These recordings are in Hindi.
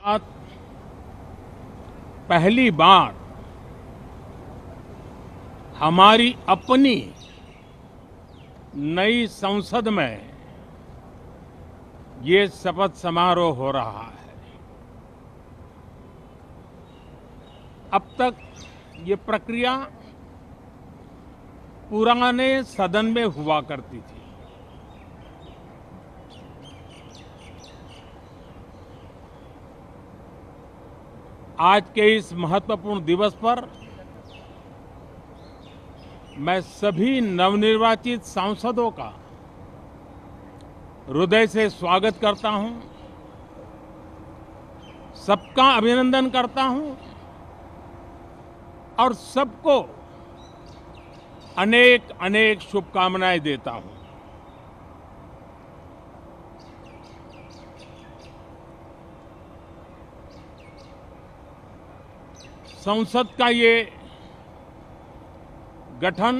आज पहली बार हमारी अपनी नई संसद में ये शपथ समारोह हो रहा है। अब तक ये प्रक्रिया पुराने सदन में हुआ करती थी। आज के इस महत्वपूर्ण दिवस पर मैं सभी नवनिर्वाचित सांसदों का हृदय से स्वागत करता हूं, सबका अभिनंदन करता हूं और सबको अनेक अनेक शुभकामनाएं देता हूं। संसद का ये गठन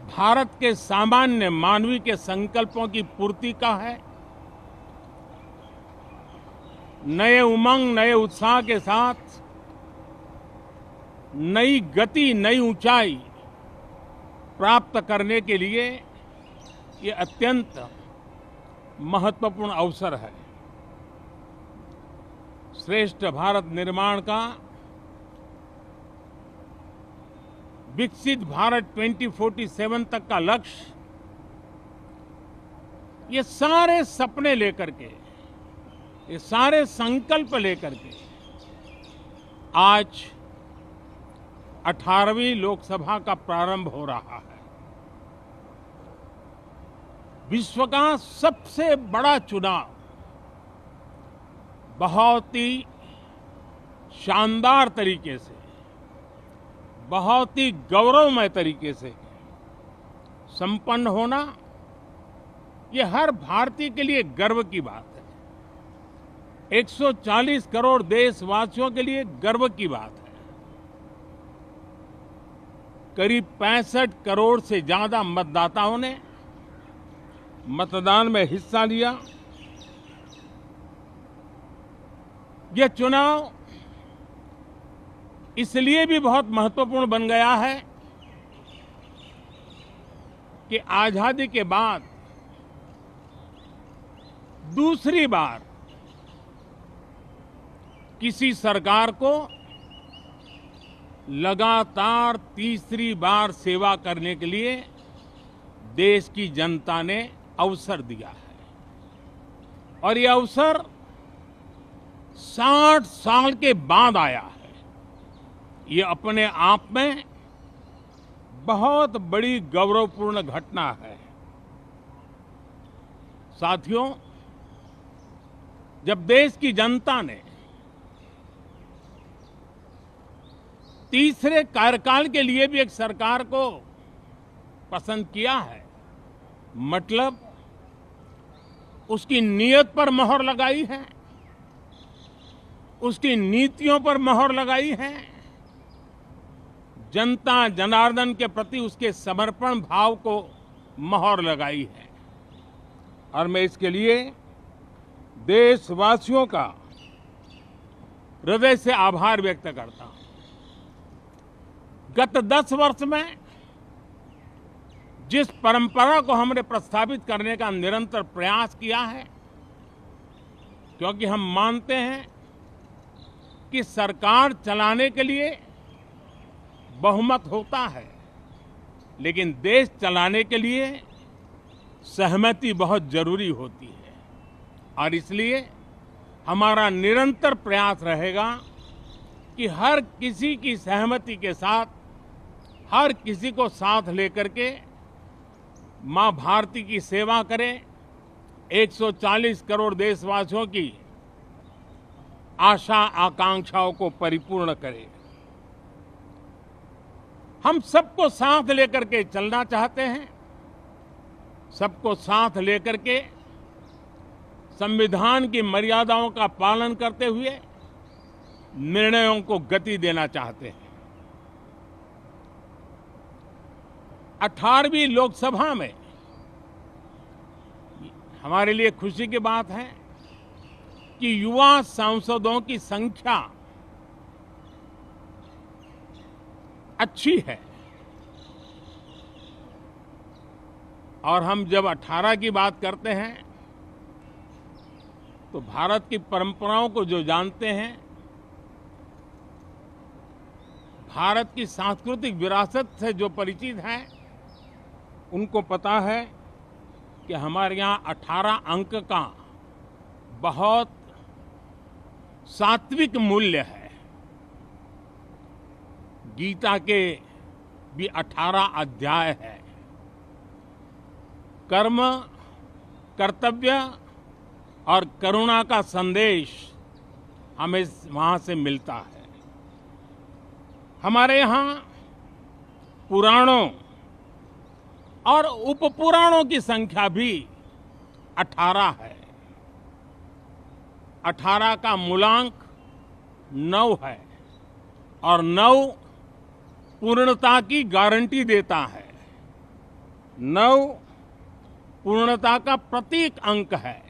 भारत के सामान्य मानवीय के संकल्पों की पूर्ति का है। नए उमंग, नए उत्साह के साथ नई गति, नई ऊंचाई प्राप्त करने के लिए ये अत्यंत महत्वपूर्ण अवसर है। श्रेष्ठ भारत निर्माण का, विकसित भारत 2047 तक का लक्ष्य, ये सारे सपने लेकर के, ये सारे संकल्प लेकर के आज 18वीं लोकसभा का प्रारंभ हो रहा है। विश्व का सबसे बड़ा चुनाव बहुत ही शानदार तरीके से, बहुत ही गौरवमय तरीके से संपन्न होना, ये हर भारतीय के लिए गर्व की बात है। 140 करोड़ देशवासियों के लिए गर्व की बात है। करीब 65 करोड़ से ज्यादा मतदाताओं ने मतदान में हिस्सा लिया। यह चुनाव इसलिए भी बहुत महत्वपूर्ण बन गया है कि आजादी के बाद दूसरी बार किसी सरकार को लगातार तीसरी बार सेवा करने के लिए देश की जनता ने अवसर दिया है। और यह अवसर 60 साल के बाद आया है। ये अपने आप में बहुत बड़ी गौरवपूर्ण घटना है। साथियों, जब देश की जनता ने तीसरे कार्यकाल के लिए भी एक सरकार को पसंद किया है, मतलब उसकी नीयत पर मोहर लगाई है, उसकी नीतियों पर मोहर लगाई है, जनता जनार्दन के प्रति उसके समर्पण भाव को मोहर लगाई है। और मैं इसके लिए देशवासियों का हृदय से आभार व्यक्त करता हूं। गत 10 वर्ष में जिस परंपरा को हमने प्रस्थापित करने का निरंतर प्रयास किया है, क्योंकि हम मानते हैं कि सरकार चलाने के लिए बहुमत होता है, लेकिन देश चलाने के लिए सहमति बहुत जरूरी होती है। और इसलिए हमारा निरंतर प्रयास रहेगा कि हर किसी की सहमति के साथ, हर किसी को साथ लेकर के मां भारती की सेवा करें, 140 करोड़ देशवासियों की आशा आकांक्षाओं को परिपूर्ण करें। हम सबको साथ लेकर के चलना चाहते हैं, सबको साथ लेकर के संविधान की मर्यादाओं का पालन करते हुए निर्णयों को गति देना चाहते हैं। 18वीं लोकसभा में हमारे लिए खुशी की बात है कि युवा सांसदों की संख्या अच्छी है। और हम जब 18 की बात करते हैं तो भारत की परंपराओं को जो जानते हैं, भारत की सांस्कृतिक विरासत से जो परिचित हैं, उनको पता है कि हमारे यहाँ 18 अंक का बहुत सात्विक मूल्य है। गीता के भी 18 अध्याय है। कर्म, कर्तव्य और करुणा का संदेश हमें वहां से मिलता है। हमारे यहाँ पुराणों और उपपुराणों की संख्या भी 18 है। 18 का मूलांक 9 है और 9 पूर्णता की गारंटी देता है। 9 पूर्णता का प्रतीक अंक है।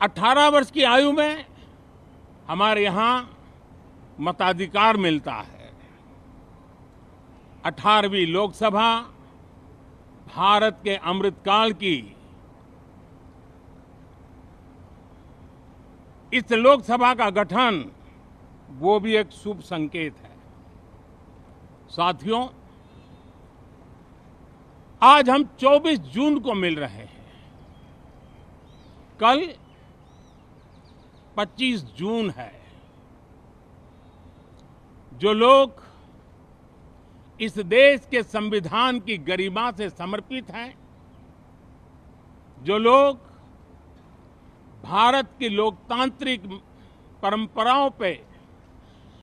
18 वर्ष की आयु में हमारे यहाँ मताधिकार मिलता है। 18वीं लोकसभा भारत के अमृतकाल की इस लोकसभा का गठन वो भी एक शुभ संकेत है। साथियों, आज हम 24 जून को मिल रहे हैं। कल 25 जून है। जो लोग इस देश के संविधान की गरिमा से समर्पित हैं, जो लोग भारत की लोकतांत्रिक परंपराओं पे